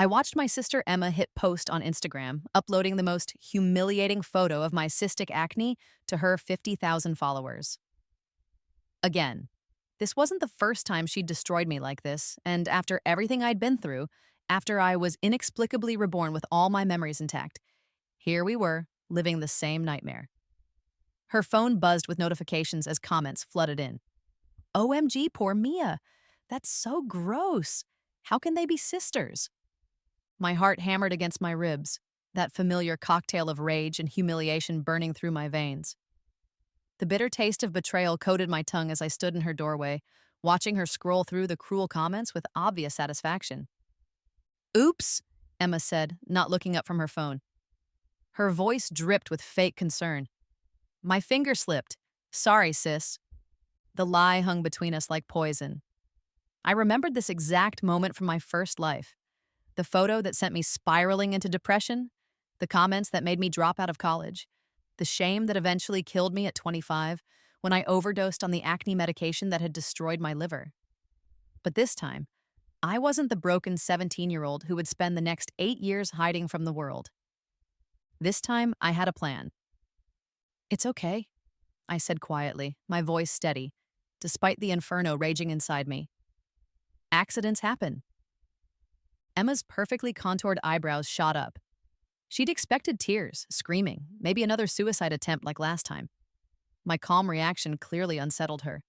I watched my sister Emma hit post on Instagram, uploading the most humiliating photo of my cystic acne to her 50,000 followers. Again, this wasn't the first time she'd destroyed me like this, and after everything I'd been through, after I was inexplicably reborn with all my memories intact, here we were, living the same nightmare. Her phone buzzed with notifications as comments flooded in. OMG, poor Mia. That's so gross. How can they be sisters? My heart hammered against my ribs, that familiar cocktail of rage and humiliation burning through my veins. The bitter taste of betrayal coated my tongue as I stood in her doorway, watching her scroll through the cruel comments with obvious satisfaction. Oops, Emma said, not looking up from her phone. Her voice dripped with fake concern. My finger slipped. Sorry, sis. The lie hung between us like poison. I remembered this exact moment from my first life. The photo that sent me spiraling into depression, the comments that made me drop out of college, the shame that eventually killed me at 25 when I overdosed on the acne medication that had destroyed my liver. But this time, I wasn't the broken 17-year-old who would spend the next 8 years hiding from the world. This time, I had a plan. It's okay, I said quietly, my voice steady, despite the inferno raging inside me. Accidents happen. Emma's perfectly contoured eyebrows shot up. She'd expected tears, screaming, maybe another suicide attempt like last time. My calm reaction clearly unsettled her.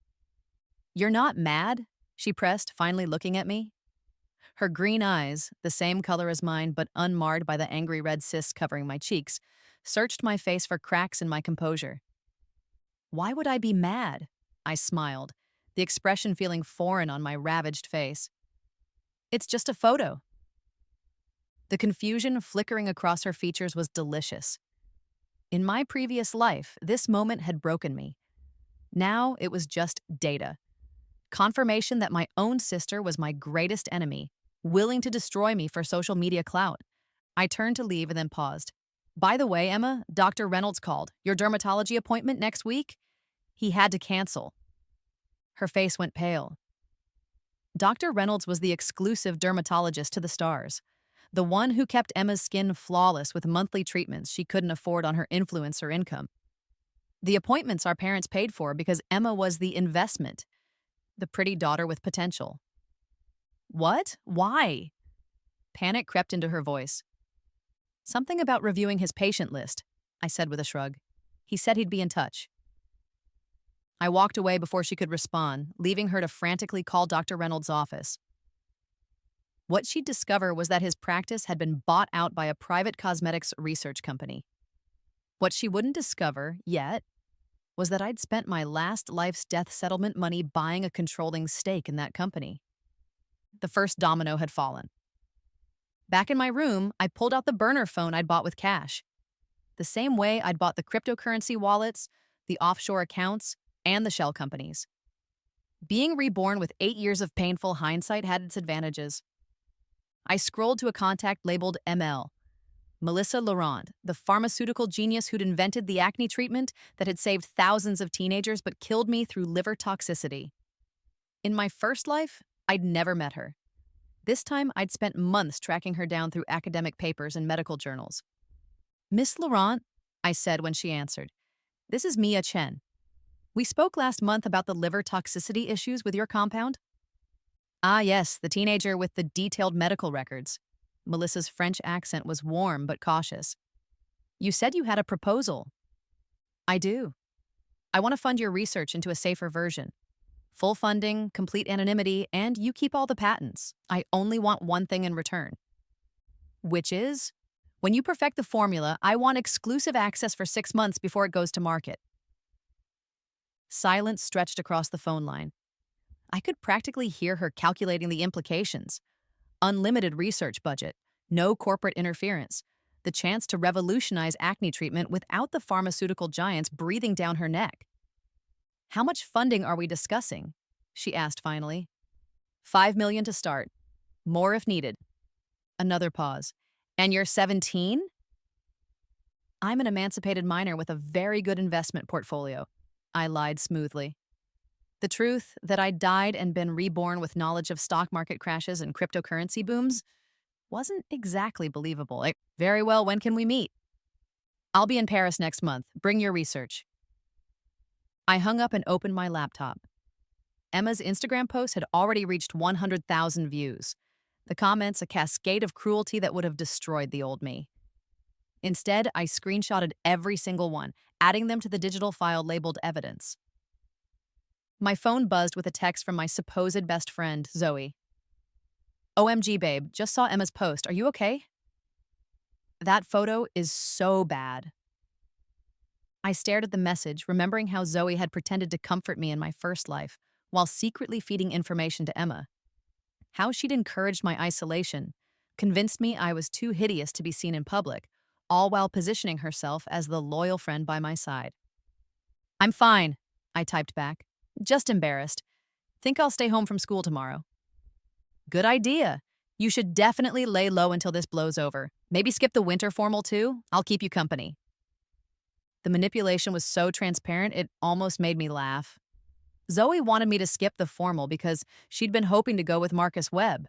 You're not mad? She pressed, finally looking at me. Her green eyes, the same color as mine but unmarred by the angry red cysts covering my cheeks, searched my face for cracks in my composure. Why would I be mad? I smiled, the expression feeling foreign on my ravaged face. It's just a photo. The confusion flickering across her features was delicious. In my previous life, this moment had broken me. Now it was just data. Confirmation that my own sister was my greatest enemy, willing to destroy me for social media clout. I turned to leave and then paused. By the way, Emma, Dr. Reynolds called. Your dermatology appointment next week? He had to cancel. Her face went pale. Dr. Reynolds was the exclusive dermatologist to the stars. The one who kept Emma's skin flawless with monthly treatments she couldn't afford on her influencer income. The appointments our parents paid for because Emma was the investment, the pretty daughter with potential. What? Why? Panic crept into her voice. Something about reviewing his patient list, I said with a shrug. He said he'd be in touch. I walked away before she could respond, leaving her to frantically call Dr. Reynolds' office. What she'd discover was that his practice had been bought out by a private cosmetics research company. What she wouldn't discover, yet, was that I'd spent my last life's death settlement money buying a controlling stake in that company. The first domino had fallen. Back in my room, I pulled out the burner phone I'd bought with cash. The same way I'd bought the cryptocurrency wallets, the offshore accounts, and the shell companies. Being reborn with 8 years of painful hindsight had its advantages. I scrolled to a contact labeled ML. Melissa Laurent, the pharmaceutical genius who'd invented the acne treatment that had saved thousands of teenagers but killed me through liver toxicity. In my first life, I'd never met her. This time, I'd spent months tracking her down through academic papers and medical journals. Miss Laurent, I said when she answered, this is Mia Chen. We spoke last month about the liver toxicity issues with your compound. Ah, yes, the teenager with the detailed medical records. Melissa's French accent was warm but cautious. You said you had a proposal. I do. I want to fund your research into a safer version. Full funding, complete anonymity, and you keep all the patents. I only want one thing in return. Which is? When you perfect the formula, I want exclusive access for 6 months before it goes to market. Silence stretched across the phone line. I could practically hear her calculating the implications. Unlimited research budget, no corporate interference, the chance to revolutionize acne treatment without the pharmaceutical giants breathing down her neck. How much funding are we discussing? She asked finally. $5 million to start. More if needed. Another pause. And you're 17? I'm an emancipated minor with a very good investment portfolio. I lied smoothly. The truth that I'd died and been reborn with knowledge of stock market crashes and cryptocurrency booms? wasn't exactly believable. Like, very well, when can we meet? I'll be in Paris next month. Bring your research. I hung up and opened my laptop. Emma's Instagram post had already reached 100,000 views. The comments, a cascade of cruelty that would have destroyed the old me. Instead, I screenshotted every single one, adding them to the digital file labeled evidence. My phone buzzed with a text from my supposed best friend, Zoe. OMG, babe, just saw Emma's post. Are you okay? That photo is so bad. I stared at the message, remembering how Zoe had pretended to comfort me in my first life, while secretly feeding information to Emma. How she'd encouraged my isolation, convinced me I was too hideous to be seen in public, all while positioning herself as the loyal friend by my side. I'm fine, I typed back. Just embarrassed. Think I'll stay home from school tomorrow. Good idea. You should definitely lay low until this blows over. Maybe skip the winter formal too. I'll keep you company. The manipulation was so transparent, it almost made me laugh. Zoe wanted me to skip the formal because she'd been hoping to go with Marcus Webb,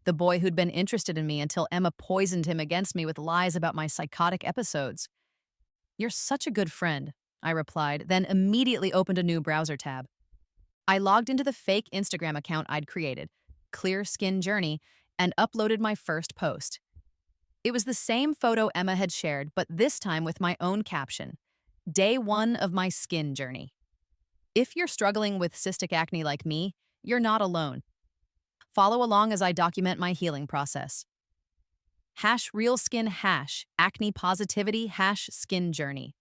the boy who'd been interested in me until Emma poisoned him against me with lies about my psychotic episodes. You're such a good friend, I replied, then immediately opened a new browser tab. I logged into the fake Instagram account I'd created, Clear Skin Journey, and uploaded my first post. It was the same photo Emma had shared, but this time with my own caption, Day 1 of my skin journey. If you're struggling with cystic acne like me, you're not alone. Follow along as I document my healing process. #RealSkin acne positivity #skin journey.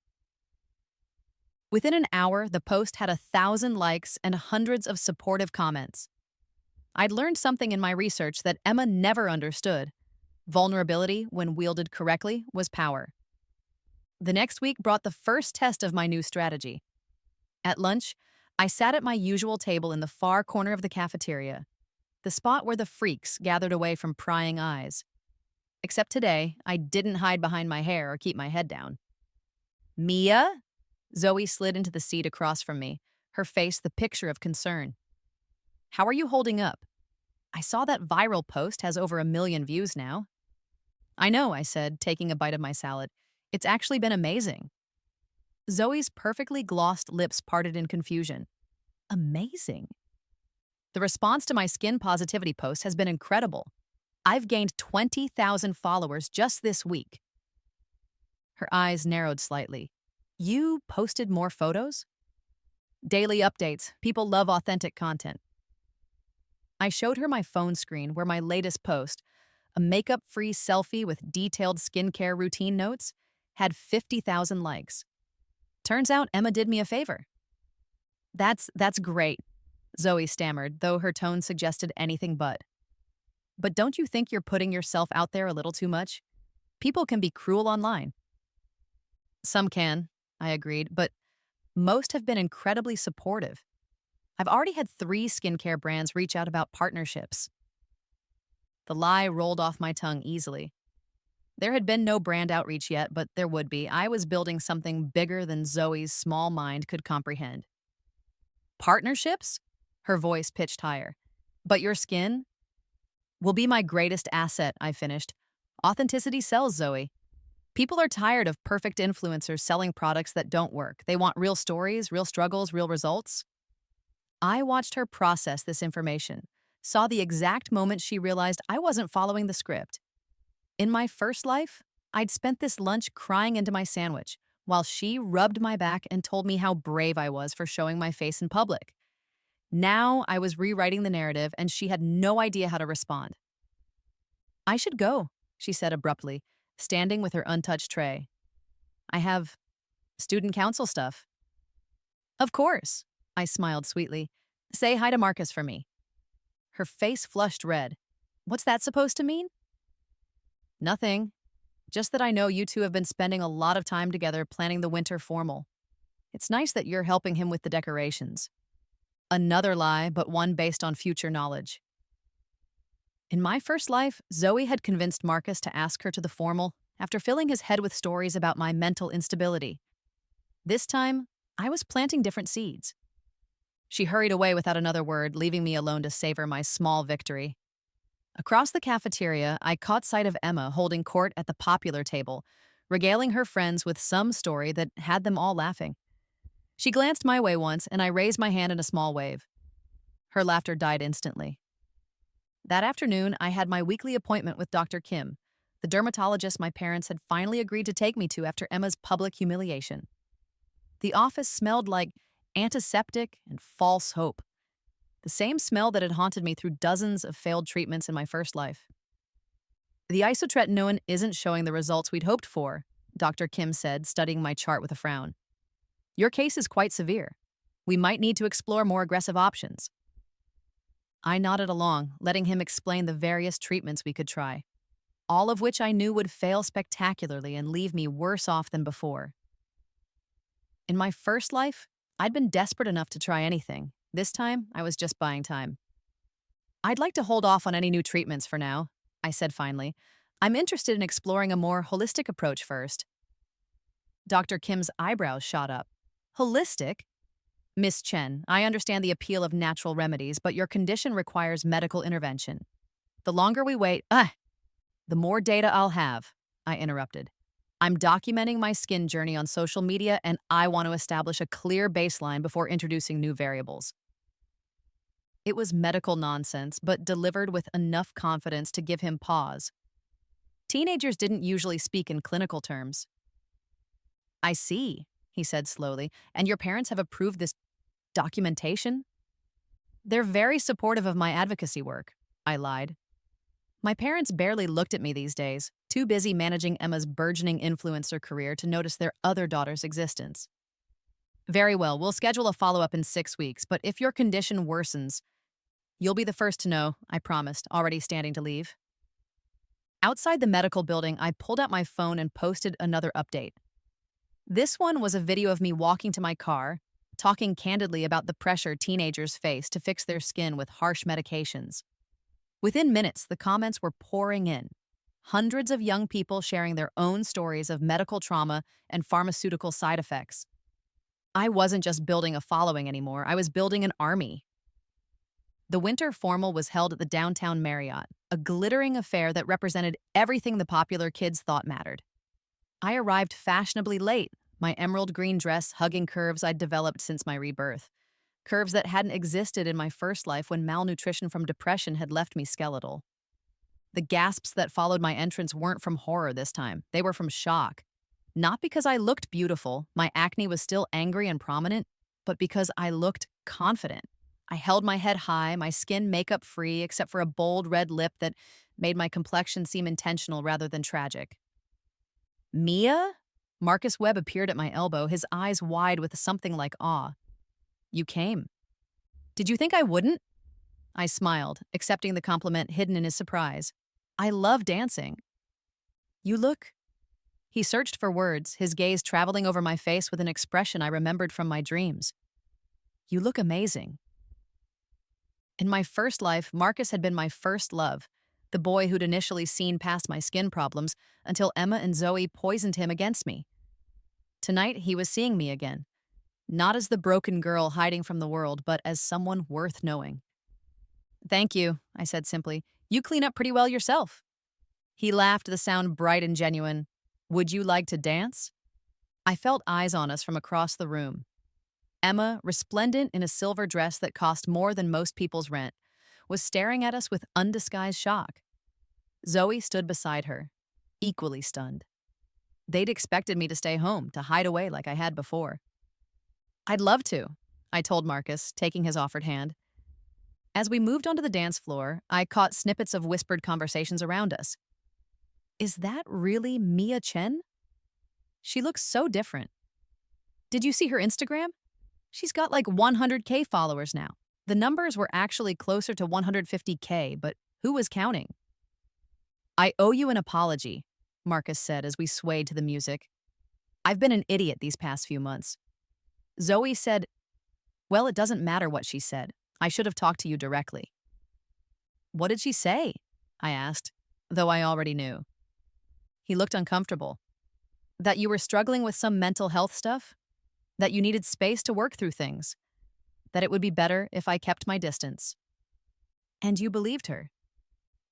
Within an hour, the post had 1,000 likes and hundreds of supportive comments. I'd learned something in my research that Emma never understood. Vulnerability, when wielded correctly, was power. The next week brought the first test of my new strategy. At lunch, I sat at my usual table in the far corner of the cafeteria, the spot where the freaks gathered away from prying eyes. Except today, I didn't hide behind my hair or keep my head down. Mia? Zoe slid into the seat across from me, her face the picture of concern. How are you holding up? I saw that viral post has over 1 million views now. I know, I said, taking a bite of my salad. It's actually been amazing. Zoe's perfectly glossed lips parted in confusion. Amazing. The response to my skin positivity post has been incredible. I've gained 20,000 followers just this week. Her eyes narrowed slightly. You posted more photos? Daily updates. People love authentic content. I showed her my phone screen where my latest post, a makeup-free selfie with detailed skincare routine notes, had 50,000 likes. Turns out Emma did me a favor. That's great, Zoe stammered, though her tone suggested anything but. But don't you think you're putting yourself out there a little too much? People can be cruel online. Some can, I agreed, but most have been incredibly supportive. I've already had 3 skincare brands reach out about partnerships. The lie rolled off my tongue easily. There had been no brand outreach yet, but there would be. I was building something bigger than Zoe's small mind could comprehend. Partnerships? Her voice pitched higher. But your skin? Will be my greatest asset, I finished. Authenticity sells, Zoe. People are tired of perfect influencers selling products that don't work. They want real stories, real struggles, real results. I watched her process this information, saw the exact moment she realized I wasn't following the script. In my first life, I'd spent this lunch crying into my sandwich, while she rubbed my back and told me how brave I was for showing my face in public. Now I was rewriting the narrative, and she had no idea how to respond. I should go, she said abruptly, standing with her untouched tray. I have student council stuff. Of course, I smiled sweetly. Say hi to Marcus for me. Her face flushed red. What's that supposed to mean? Nothing. Just that I know you two have been spending a lot of time together planning the winter formal. It's nice that you're helping him with the decorations. Another lie, but one based on future knowledge. In my first life, Zoe had convinced Marcus to ask her to the formal after filling his head with stories about my mental instability. This time, I was planting different seeds. She hurried away without another word, leaving me alone to savor my small victory. Across the cafeteria, I caught sight of Emma holding court at the popular table, regaling her friends with some story that had them all laughing. She glanced my way once, and I raised my hand in a small wave. Her laughter died instantly. That afternoon, I had my weekly appointment with Dr. Kim, the dermatologist my parents had finally agreed to take me to after Emma's public humiliation. The office smelled like antiseptic and false hope, the same smell that had haunted me through dozens of failed treatments in my first life. The isotretinoin isn't showing the results we'd hoped for, Dr. Kim said, studying my chart with a frown. Your case is quite severe. We might need to explore more aggressive options. I nodded along, letting him explain the various treatments we could try, all of which I knew would fail spectacularly and leave me worse off than before. In my first life, I'd been desperate enough to try anything. This time, I was just buying time. I'd like to hold off on any new treatments for now, I said finally. I'm interested in exploring a more holistic approach first. Dr. Kim's eyebrows shot up. Holistic? Miss Chen, I understand the appeal of natural remedies, but your condition requires medical intervention. The longer we wait, the more data I'll have, I interrupted. I'm documenting my skin journey on social media, and I want to establish a clear baseline before introducing new variables. It was medical nonsense, but delivered with enough confidence to give him pause. Teenagers didn't usually speak in clinical terms. I see, he said slowly, and your parents have approved this documentation? They're very supportive of my advocacy work, I lied. My parents barely looked at me these days, too busy managing Emma's burgeoning influencer career to notice their other daughter's existence. Very well, we'll schedule a follow-up in 6 weeks, but if your condition worsens, you'll be the first to know, I promised, already standing to leave. Outside the medical building, I pulled out my phone and posted another update. This one was a video of me walking to my car, talking candidly about the pressure teenagers face to fix their skin with harsh medications. Within minutes, the comments were pouring in. Hundreds of young people sharing their own stories of medical trauma and pharmaceutical side effects. I wasn't just building a following anymore, I was building an army. The winter formal was held at the downtown Marriott, a glittering affair that represented everything the popular kids thought mattered. I arrived fashionably late, my emerald green dress hugging curves I'd developed since my rebirth. Curves that hadn't existed in my first life when malnutrition from depression had left me skeletal. The gasps that followed my entrance weren't from horror this time, they were from shock. Not because I looked beautiful, my acne was still angry and prominent, but because I looked confident. I held my head high, my skin makeup-free except for a bold red lip that made my complexion seem intentional rather than tragic. Mia? Marcus Webb appeared at my elbow, his eyes wide with something like awe. You came. Did you think I wouldn't? I smiled, accepting the compliment hidden in his surprise. I love dancing. You look... He searched for words, his gaze traveling over my face with an expression I remembered from my dreams. You look amazing. In my first life, Marcus had been my first love, the boy who'd initially seen past my skin problems until Emma and Zoe poisoned him against me. Tonight, he was seeing me again, not as the broken girl hiding from the world, but as someone worth knowing. Thank you, I said simply. You clean up pretty well yourself. He laughed, the sound bright and genuine. Would you like to dance? I felt eyes on us from across the room. Emma, resplendent in a silver dress that cost more than most people's rent, was staring at us with undisguised shock. Zoe stood beside her, equally stunned. They'd expected me to stay home, to hide away like I had before. I'd love to, I told Marcus, taking his offered hand. As we moved onto the dance floor, I caught snippets of whispered conversations around us. Is that really Mia Chen? She looks so different. Did you see her Instagram? She's got like 100K followers now. The numbers were actually closer to 150K, but who was counting? I owe you an apology, Marcus said as we swayed to the music. I've been an idiot these past few months. Zoe said, well, it doesn't matter what she said. I should have talked to you directly. What did she say? I asked, though I already knew. He looked uncomfortable. That you were struggling with some mental health stuff? That you needed space to work through things? That it would be better if I kept my distance? And you believed her?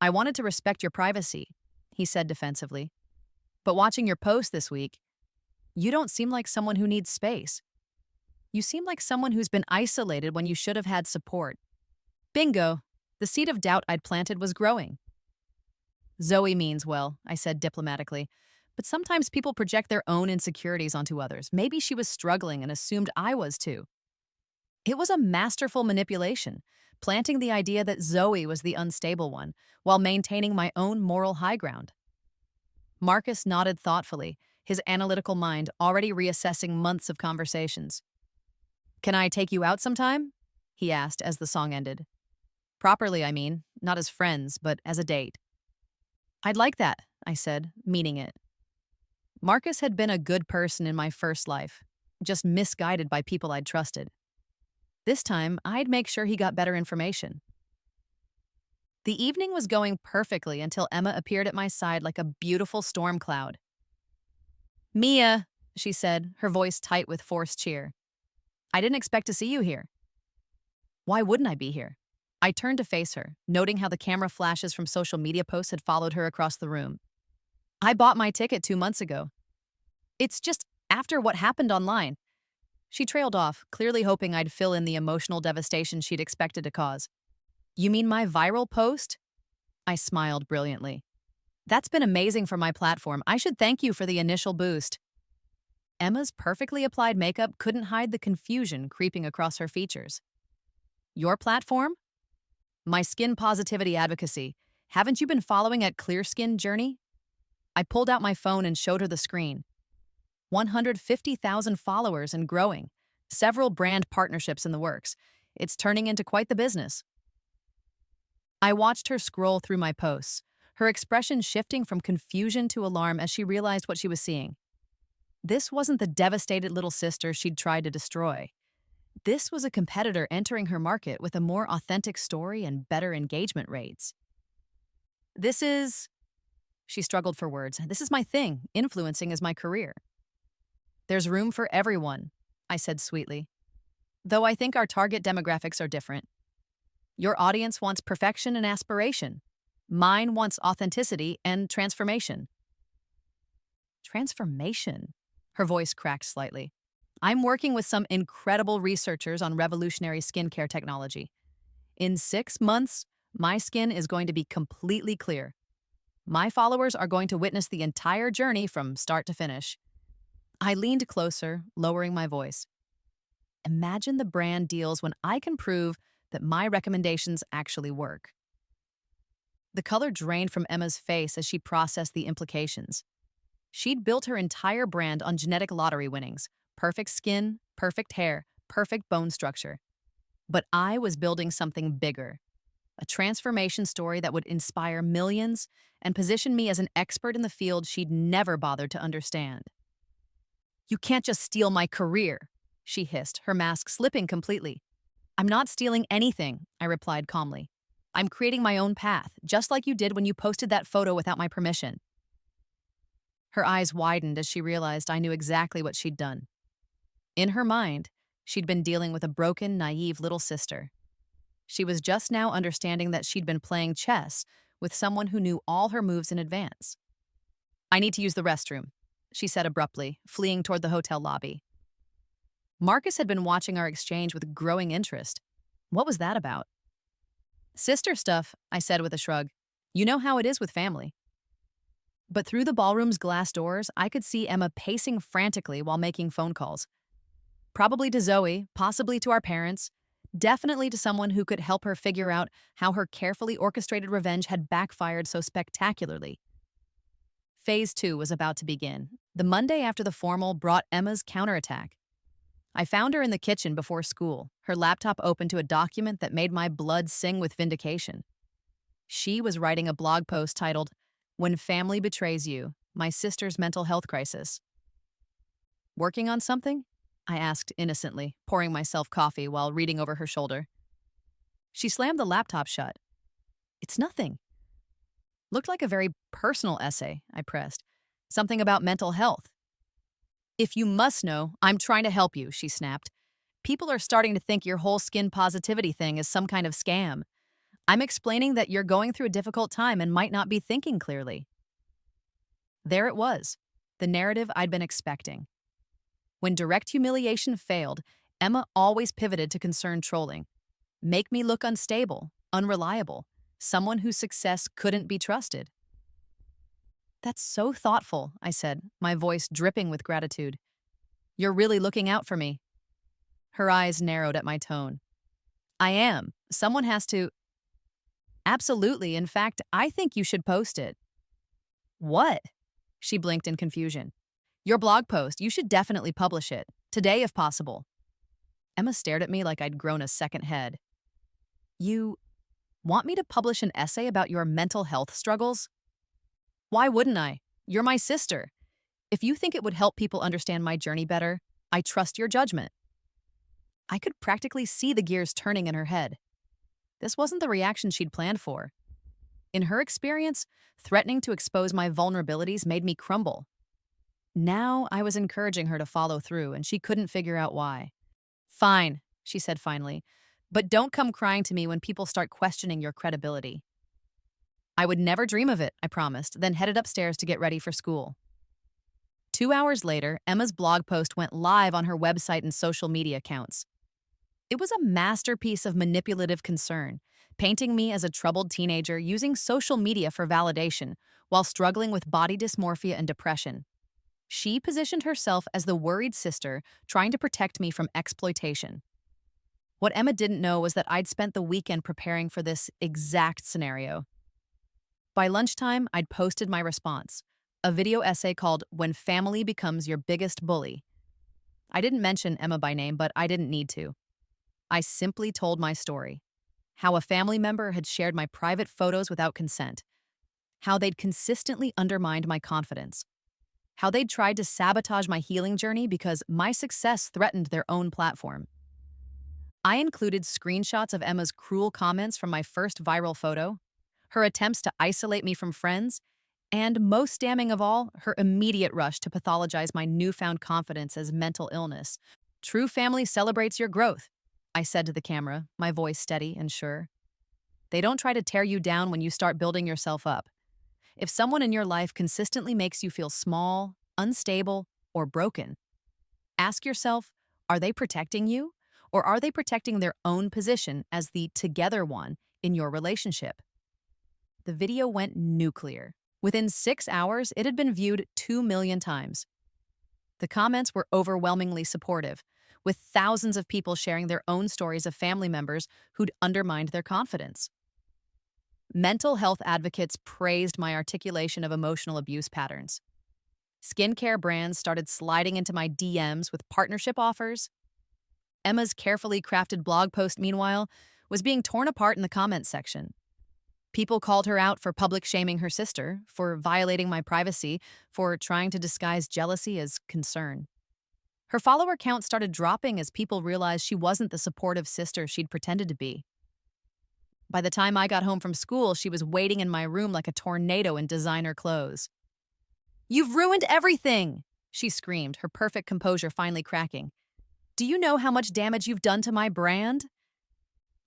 I wanted to respect your privacy, he said defensively. But watching your post this week, you don't seem like someone who needs space. You seem like someone who's been isolated when you should have had support. Bingo! The seed of doubt I'd planted was growing. Zoe means well, I said diplomatically. But sometimes people project their own insecurities onto others. Maybe she was struggling and assumed I was too. It was a masterful manipulation, planting the idea that Zoe was the unstable one, while maintaining my own moral high ground. Marcus nodded thoughtfully, his analytical mind already reassessing months of conversations. Can I take you out sometime? He asked as the song ended. Properly, I mean, not as friends, but as a date. I'd like that, I said, meaning it. Marcus had been a good person in my first life, just misguided by people I'd trusted. This time, I'd make sure he got better information. The evening was going perfectly until Emma appeared at my side like a beautiful storm cloud. Mia, she said, her voice tight with forced cheer. I didn't expect to see you here. Why wouldn't I be here? I turned to face her, noting how the camera flashes from social media posts had followed her across the room. I bought my ticket 2 months ago. It's just after what happened online. She trailed off, clearly hoping I'd fill in the emotional devastation she'd expected to cause. You mean my viral post? I smiled brilliantly. That's been amazing for my platform. I should thank you for the initial boost. Emma's perfectly applied makeup couldn't hide the confusion creeping across her features. Your platform? My skin positivity advocacy. Haven't you been following at Clear Skin Journey? I pulled out my phone and showed her the screen. 150,000 followers and growing. Several brand partnerships in the works. It's turning into quite the business. I watched her scroll through my posts, her expression shifting from confusion to alarm as she realized what she was seeing. This wasn't the devastated little sister she'd tried to destroy. This was a competitor entering her market with a more authentic story and better engagement rates. She struggled for words. This is my thing. Influencing is my career. There's room for everyone, I said sweetly. Though I think our target demographics are different. Your audience wants perfection and aspiration. Mine wants authenticity and transformation. Transformation? Her voice cracked slightly. I'm working with some incredible researchers on revolutionary skincare technology. In 6 months, my skin is going to be completely clear. My followers are going to witness the entire journey from start to finish. I leaned closer, lowering my voice. Imagine the brand deals when I can prove that my recommendations actually work. The color drained from Emma's face as she processed the implications. She'd built her entire brand on genetic lottery winnings, perfect skin, perfect hair, perfect bone structure. But I was building something bigger, a transformation story that would inspire millions and position me as an expert in the field she'd never bothered to understand. You can't just steal my career, she hissed, her mask slipping completely. I'm not stealing anything, I replied calmly. I'm creating my own path, just like you did when you posted that photo without my permission. Her eyes widened as she realized I knew exactly what she'd done. In her mind, she'd been dealing with a broken, naive little sister. She was just now understanding that she'd been playing chess with someone who knew all her moves in advance. I need to use the restroom, she said abruptly, fleeing toward the hotel lobby. Marcus had been watching our exchange with growing interest. What was that about? Sister stuff, I said with a shrug. You know how it is with family. But through the ballroom's glass doors, I could see Emma pacing frantically while making phone calls. Probably to Zoe, possibly to our parents, definitely to someone who could help her figure out how her carefully orchestrated revenge had backfired so spectacularly. Phase 2 was about to begin. The Monday after the formal brought Emma's counterattack. I found her in the kitchen before school, her laptop open to a document that made my blood sing with vindication. She was writing a blog post titled, When Family Betrays You, My Sister's Mental Health Crisis. Working on something? I asked innocently, pouring myself coffee while reading over her shoulder. She slammed the laptop shut. It's nothing. Looked like a very personal essay, I pressed. Something about mental health. If you must know, I'm trying to help you, she snapped. People are starting to think your whole skin positivity thing is some kind of scam. I'm explaining that you're going through a difficult time and might not be thinking clearly. There it was, the narrative I'd been expecting. When direct humiliation failed, Emma always pivoted to concerned trolling. Make me look unstable, unreliable, someone whose success couldn't be trusted. That's so thoughtful, I said, my voice dripping with gratitude. You're really looking out for me. Her eyes narrowed at my tone. I am. Someone has to. Absolutely. In fact, I think you should post it. What? She blinked in confusion. Your blog post. You should definitely publish it. Today, if possible. Emma stared at me like I'd grown a second head. You want me to publish an essay about your mental health struggles? Why wouldn't I? You're my sister. If you think it would help people understand my journey better, I trust your judgment. I could practically see the gears turning in her head. This wasn't the reaction she'd planned for. In her experience, threatening to expose my vulnerabilities made me crumble. Now I was encouraging her to follow through, and she couldn't figure out why. Fine, she said finally, but don't come crying to me when people start questioning your credibility. I would never dream of it, I promised, then headed upstairs to get ready for school. 2 hours later, Emma's blog post went live on her website and social media accounts. It was a masterpiece of manipulative concern, painting me as a troubled teenager using social media for validation while struggling with body dysmorphia and depression. She positioned herself as the worried sister trying to protect me from exploitation. What Emma didn't know was that I'd spent the weekend preparing for this exact scenario. By lunchtime, I'd posted my response, a video essay called When Family Becomes Your Biggest Bully. I didn't mention Emma by name, but I didn't need to. I simply told my story. How a family member had shared my private photos without consent. How they'd consistently undermined my confidence. How they'd tried to sabotage my healing journey because my success threatened their own platform. I included screenshots of Emma's cruel comments from my first viral photo, her attempts to isolate me from friends, and most damning of all, her immediate rush to pathologize my newfound confidence as mental illness. True family celebrates your growth, I said to the camera, my voice steady and sure. They don't try to tear you down when you start building yourself up. If someone in your life consistently makes you feel small, unstable, or broken, ask yourself, are they protecting you? Or are they protecting their own position as the together one in your relationship? The video went nuclear. Within 6 hours, it had been viewed 2 million times. The comments were overwhelmingly supportive, with thousands of people sharing their own stories of family members who'd undermined their confidence. Mental health advocates praised my articulation of emotional abuse patterns. Skincare brands started sliding into my DMs with partnership offers. Emma's carefully crafted blog post, meanwhile, was being torn apart in the comments section. People called her out for public shaming her sister, for violating my privacy, for trying to disguise jealousy as concern. Her follower count started dropping as people realized she wasn't the supportive sister she'd pretended to be. By the time I got home from school, she was waiting in my room like a tornado in designer clothes. "You've ruined everything!" she screamed, her perfect composure finally cracking. "Do you know how much damage you've done to my brand?"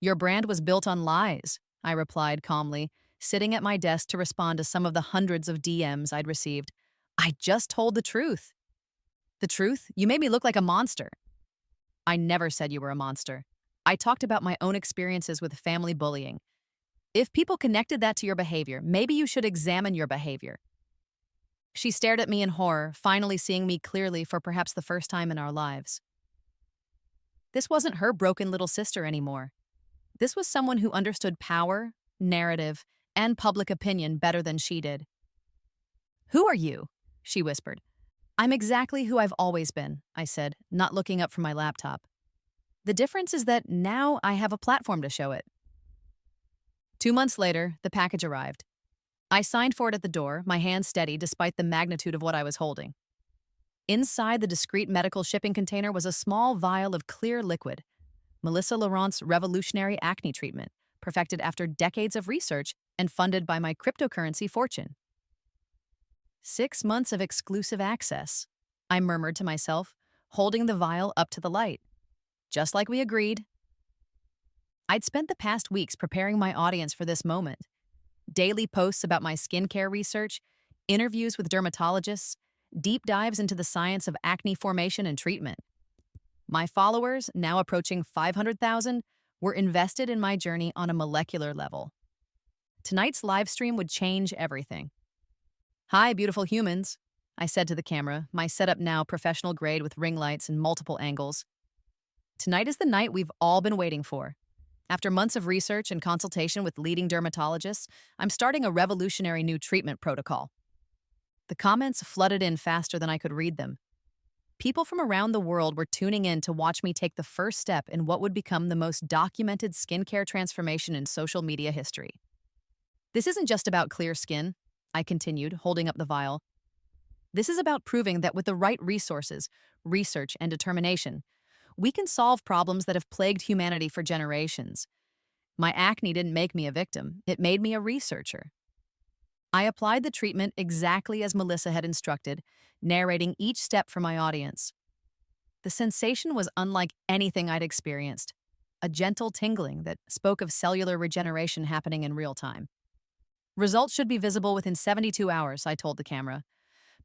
"Your brand was built on lies," I replied calmly, sitting at my desk to respond to some of the hundreds of DMs I'd received. "I just told the truth." "The truth? You made me look like a monster." "I never said you were a monster. I talked about my own experiences with family bullying. If people connected that to your behavior, maybe you should examine your behavior." She stared at me in horror, finally seeing me clearly for perhaps the first time in our lives. This wasn't her broken little sister anymore. This was someone who understood power, narrative, and public opinion better than she did. "Who are you?" she whispered. "I'm exactly who I've always been," I said, not looking up from my laptop. "The difference is that now I have a platform to show it." 2 months later, the package arrived. I signed for it at the door, my hand steady despite the magnitude of what I was holding. Inside the discreet medical shipping container was a small vial of clear liquid, Melissa Laurent's revolutionary acne treatment, perfected after decades of research and funded by my cryptocurrency fortune. 6 months of exclusive access, I murmured to myself, holding the vial up to the light. Just like we agreed. I'd spent the past weeks preparing my audience for this moment. Daily posts about my skincare research, interviews with dermatologists, deep dives into the science of acne formation and treatment. My followers, now approaching 500,000, were invested in my journey on a molecular level. Tonight's live stream would change everything. "Hi, beautiful humans," I said to the camera, my setup now professional grade with ring lights and multiple angles. "Tonight is the night we've all been waiting for. After months of research and consultation with leading dermatologists, I'm starting a revolutionary new treatment protocol." The comments flooded in faster than I could read them. People from around the world were tuning in to watch me take the first step in what would become the most documented skincare transformation in social media history. "This isn't just about clear skin," I continued, holding up the vial. "This is about proving that with the right resources, research, and determination, we can solve problems that have plagued humanity for generations. My acne didn't make me a victim, it made me a researcher." I applied the treatment exactly as Melissa had instructed, narrating each step for my audience. The sensation was unlike anything I'd experienced, a gentle tingling that spoke of cellular regeneration happening in real time. "Results should be visible within 72 hours, I told the camera,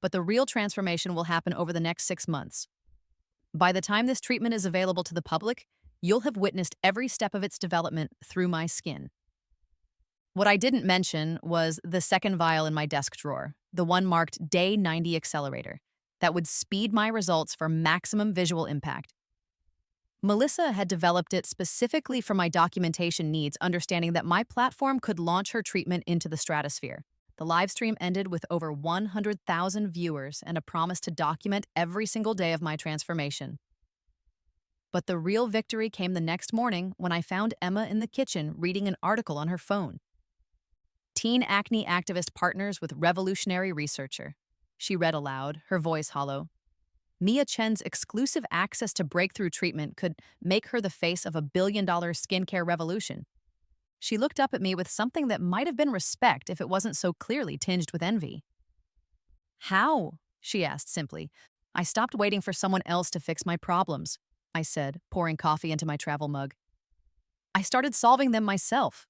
but the real transformation will happen over the next 6 months. By the time this treatment is available to the public, you'll have witnessed every step of its development through my skin." What I didn't mention was the second vial in my desk drawer, the one marked Day 90 Accelerator, that would speed my results for maximum visual impact. Melissa had developed it specifically for my documentation needs, understanding that my platform could launch her treatment into the stratosphere. The live stream ended with over 100,000 viewers and a promise to document every single day of my transformation. But the real victory came the next morning when I found Emma in the kitchen reading an article on her phone. "Teen acne activist partners with revolutionary researcher," she read aloud, her voice hollow. "Mia Chen's exclusive access to breakthrough treatment could make her the face of $1 billion skincare revolution." She looked up at me with something that might have been respect if it wasn't so clearly tinged with envy. "How?" she asked simply. "I stopped waiting for someone else to fix my problems," I said, pouring coffee into my travel mug. "I started solving them myself."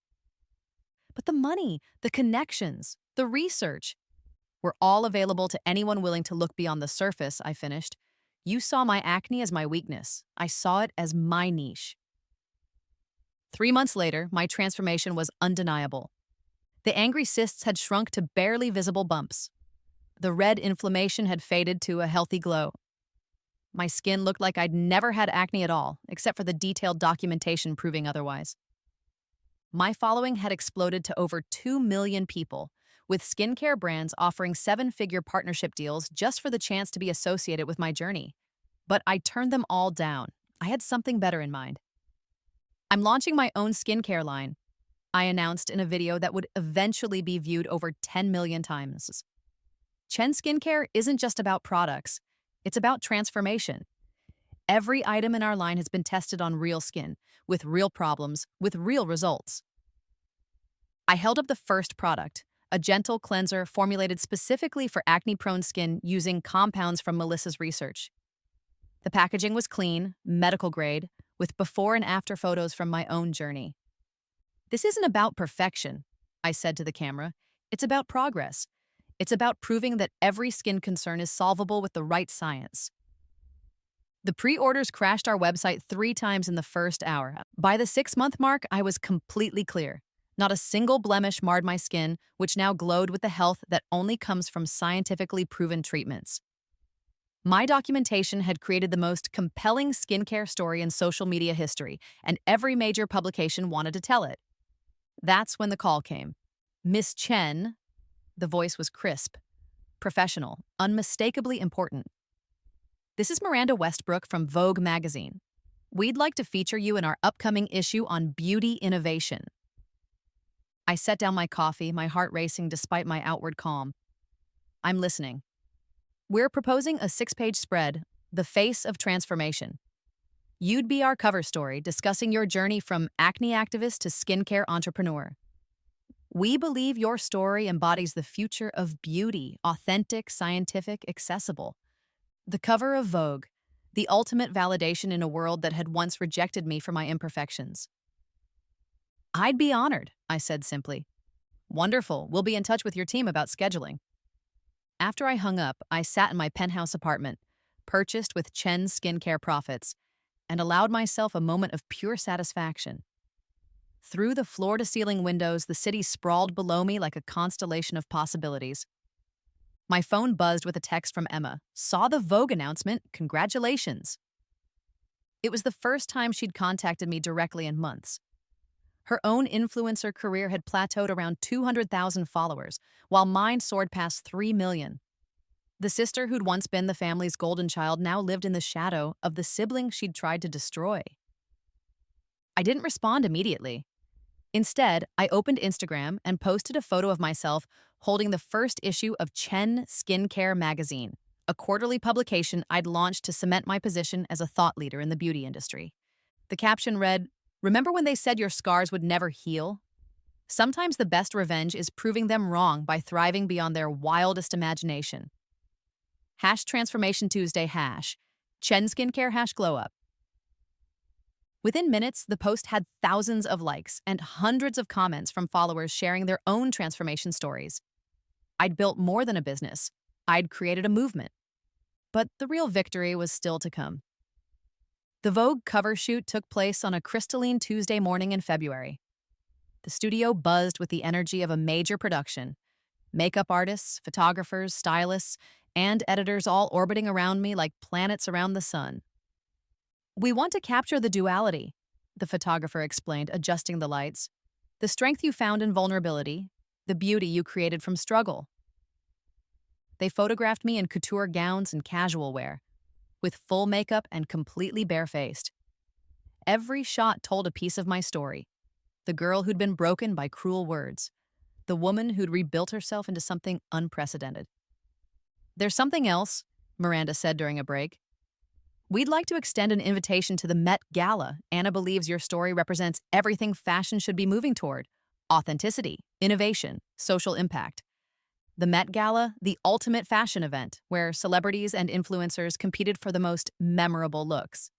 "But the money, the connections, the research were all available to anyone willing to look beyond the surface," I finished. "You saw my acne as my weakness. I saw it as my niche." 3 months later, my transformation was undeniable. The angry cysts had shrunk to barely visible bumps. The red inflammation had faded to a healthy glow. My skin looked like I'd never had acne at all, except for the detailed documentation proving otherwise. My following had exploded to over 2 million people, with skincare brands offering 7-figure partnership deals just for the chance to be associated with my journey. But I turned them all down. I had something better in mind. "I'm launching my own skincare line," I announced in a video that would eventually be viewed over 10 million times. Chen Skincare isn't just about products, it's about transformation. Every item in our line has been tested on real skin, with real problems, with real results. I held up the first product, a gentle cleanser formulated specifically for acne-prone skin using compounds from Melissa's research. The packaging was clean, medical grade, with before and after photos from my own journey. "This isn't about perfection," I said to the camera. "It's about progress. It's about proving that every skin concern is solvable with the right science." The pre-orders crashed our website 3 times in the first hour. By the 6-month mark, I was completely clear. Not a single blemish marred my skin, which now glowed with the health that only comes from scientifically proven treatments. My documentation had created the most compelling skincare story in social media history, and every major publication wanted to tell it. That's when the call came. "Miss Chen," the voice was crisp, professional, unmistakably important. "This is Miranda Westbrook from Vogue magazine. We'd like to feature you in our upcoming issue on beauty innovation." I set down my coffee, my heart racing despite my outward calm. "I'm listening." "We're proposing a 6-page spread, The Face of Transformation. You'd be our cover story, discussing your journey from acne activist to skincare entrepreneur. We believe your story embodies the future of beauty, authentic, scientific, accessible. The cover of Vogue, the ultimate validation in a world that had once rejected me for my imperfections." I'd be honored, I said simply. Wonderful. We'll be in touch with your team about scheduling. After I hung up, I sat in my penthouse apartment, purchased with Chen's skincare profits, and allowed myself a moment of pure satisfaction. Through the floor-to-ceiling windows, the city sprawled below me like a constellation of possibilities. My phone buzzed with a text from Emma. Saw the Vogue announcement. Congratulations. It was the first time she'd contacted me directly in months. Her own influencer career had plateaued around 200,000 followers, while mine soared past 3 million. The sister who'd once been the family's golden child now lived in the shadow of the sibling she'd tried to destroy. I didn't respond immediately. Instead, I opened Instagram and posted a photo of myself holding the first issue of Chen Skincare magazine, a quarterly publication I'd launched to cement my position as a thought leader in the beauty industry. The caption read, "Remember when they said your scars would never heal? Sometimes the best revenge is proving them wrong by thriving beyond their wildest imagination." #Transformation Tuesday #Chen Skincare #GlowUp. Within minutes, the post had thousands of likes and hundreds of comments from followers sharing their own transformation stories. I'd built more than a business. I'd created a movement. But the real victory was still to come. The Vogue cover shoot took place on a crystalline Tuesday morning in February. The studio buzzed with the energy of a major production. Makeup artists, photographers, stylists, and editors all orbiting around me like planets around the sun. "We want to capture the duality," the photographer explained, adjusting the lights. "The strength you found in vulnerability, the beauty you created from struggle." They photographed me in couture gowns and casual wear, with full makeup and completely barefaced. Every shot told a piece of my story. The girl who'd been broken by cruel words. The woman who'd rebuilt herself into something unprecedented. "There's something else," Miranda said during a break. "We'd like to extend an invitation to the Met Gala. Anna believes your story represents everything fashion should be moving toward: authenticity, innovation, social impact. The Met Gala, the ultimate fashion event, where celebrities and influencers competed for the most memorable looks.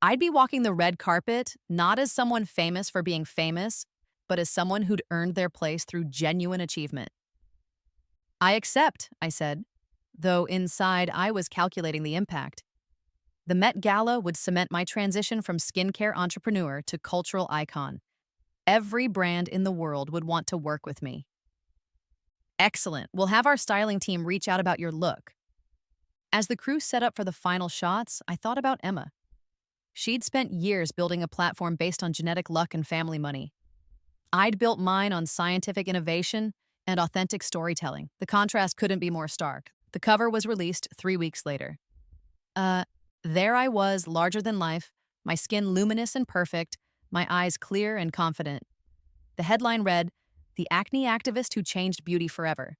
I'd be walking the red carpet, not as someone famous for being famous, but as someone who'd earned their place through genuine achievement." "I accept," I said, though inside I was calculating the impact. The Met Gala would cement my transition from skincare entrepreneur to cultural icon. Every brand in the world would want to work with me. "Excellent. We'll have our styling team reach out about your look." As the crew set up for the final shots, I thought about Emma. She'd spent years building a platform based on genetic luck and family money. I'd built mine on scientific innovation and authentic storytelling. The contrast couldn't be more stark. The cover was released 3 weeks later. There I was, larger than life, my skin luminous and perfect, my eyes clear and confident. The headline read, "The Acne Activist Who Changed Beauty Forever."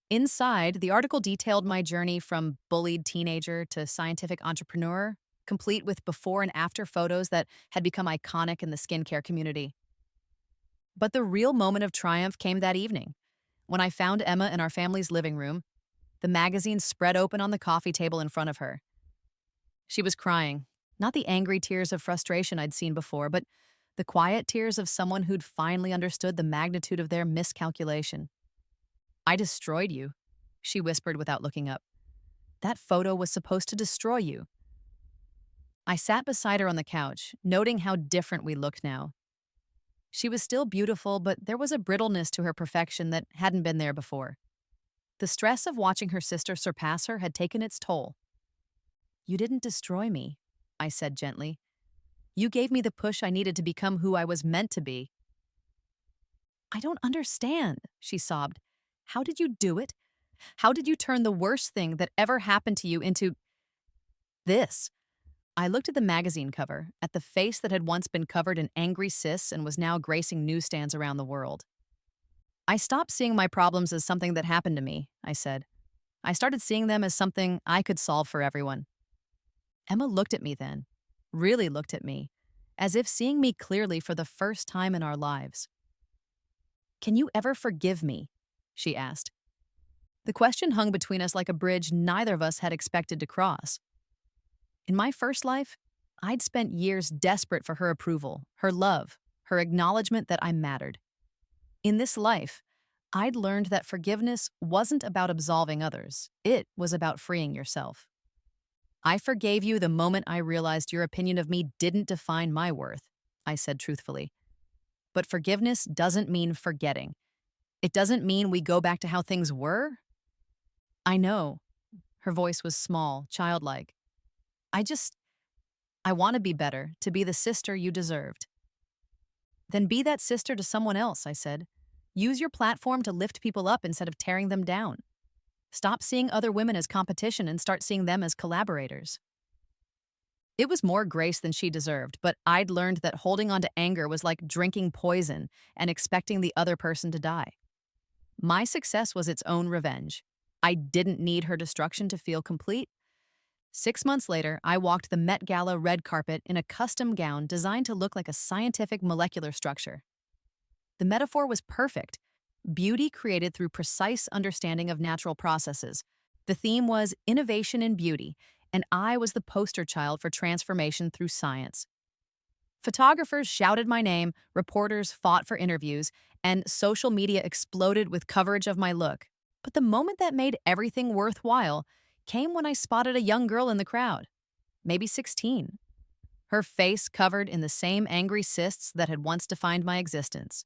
Inside, the article detailed my journey from bullied teenager to scientific entrepreneur, complete with before and after photos that had become iconic in the skincare community. But the real moment of triumph came that evening, when I found Emma in our family's living room, the magazine spread open on the coffee table in front of her. She was crying, not the angry tears of frustration I'd seen before, but the quiet tears of someone who'd finally understood the magnitude of their miscalculation. "I destroyed you," she whispered without looking up. "That photo was supposed to destroy you." I sat beside her on the couch, noting how different we looked now. She was still beautiful, but there was a brittleness to her perfection that hadn't been there before. The stress of watching her sister surpass her had taken its toll. "You didn't destroy me," I said gently. "You gave me the push I needed to become who I was meant to be." "I don't understand," she sobbed. "How did you do it? How did you turn the worst thing that ever happened to you into this?" I looked at the magazine cover, at the face that had once been covered in angry cysts and was now gracing newsstands around the world. "I stopped seeing my problems as something that happened to me," I said. "I started seeing them as something I could solve for everyone." Emma looked at me then, really looked at me, as if seeing me clearly for the first time in our lives. "Can you ever forgive me?" she asked. The question hung between us like a bridge neither of us had expected to cross. In my first life, I'd spent years desperate for her approval, her love, her acknowledgement that I mattered. In this life, I'd learned that forgiveness wasn't about absolving others. It was about freeing yourself. I forgave you the moment I realized your opinion of me didn't define my worth, I said truthfully. But forgiveness doesn't mean forgetting. It doesn't mean we go back to how things were. I know. Her voice was small, childlike. I just, I want to be better, to be the sister you deserved. Then be that sister to someone else, I said. Use your platform to lift people up instead of tearing them down. Stop seeing other women as competition and start seeing them as collaborators. It was more grace than she deserved, but I'd learned that holding on to anger was like drinking poison and expecting the other person to die. My success was its own revenge. I didn't need her destruction to feel complete. 6 months later, I walked the Met Gala red carpet in a custom gown designed to look like a scientific molecular structure. The metaphor was perfect. Beauty created through precise understanding of natural processes. The theme was innovation in beauty, and I was the poster child for transformation through science. Photographers shouted my name, reporters fought for interviews, and social media exploded with coverage of my look. But the moment that made everything worthwhile came when I spotted a young girl in the crowd, maybe 16. Her face covered in the same angry cysts that had once defined my existence.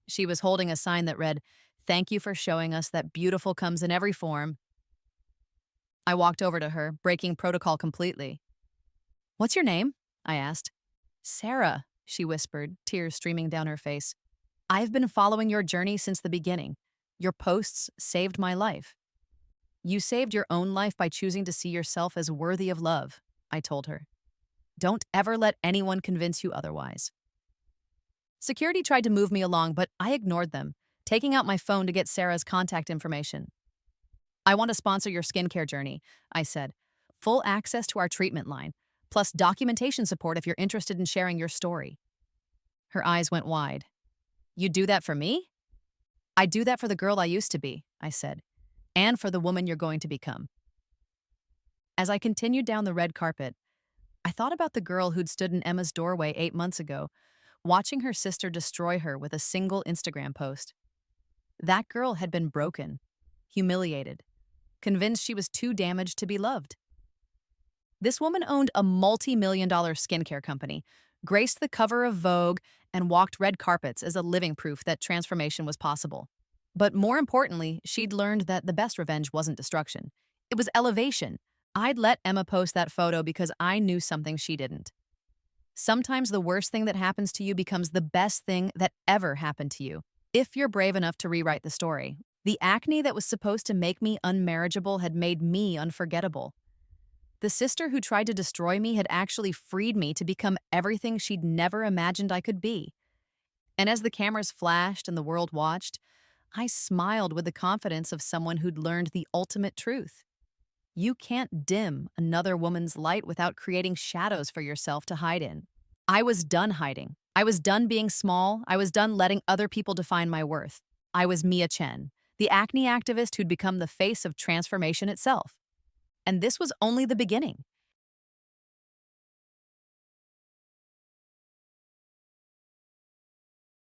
She was holding a sign that read, "Thank you for showing us that beautiful comes in every form." I walked over to her, breaking protocol completely. "What's your name?" I asked. "Sarah," she whispered, tears streaming down her face. "I've been following your journey since the beginning. Your posts saved my life." "You saved your own life by choosing to see yourself as worthy of love," I told her. "Don't ever let anyone convince you otherwise." Security tried to move me along, but I ignored them, taking out my phone to get Sarah's contact information. "I want to sponsor your skincare journey," I said. "Full access to our treatment line, plus documentation support if you're interested in sharing your story." Her eyes went wide. "You do that for me?" "I do that for the girl I used to be," I said, "and for the woman you're going to become." As I continued down the red carpet, I thought about the girl who'd stood in Emma's doorway 8 months ago, watching her sister destroy her with a single Instagram post. That girl had been broken, humiliated, convinced she was too damaged to be loved. This woman owned a multi-million-dollar skincare company, graced the cover of Vogue, and walked red carpets as a living proof that transformation was possible. But more importantly, she'd learned that the best revenge wasn't destruction. It was elevation. I'd let Emma post that photo because I knew something she didn't. Sometimes the worst thing that happens to you becomes the best thing that ever happened to you, if you're brave enough to rewrite the story. The acne that was supposed to make me unmarriageable had made me unforgettable. The sister who tried to destroy me had actually freed me to become everything she'd never imagined I could be. And as the cameras flashed and the world watched, I smiled with the confidence of someone who'd learned the ultimate truth. You can't dim another woman's light without creating shadows for yourself to hide in. I was done hiding. I was done being small. I was done letting other people define my worth. I was Mia Chen, the acne activist who'd become the face of transformation itself. And this was only the beginning.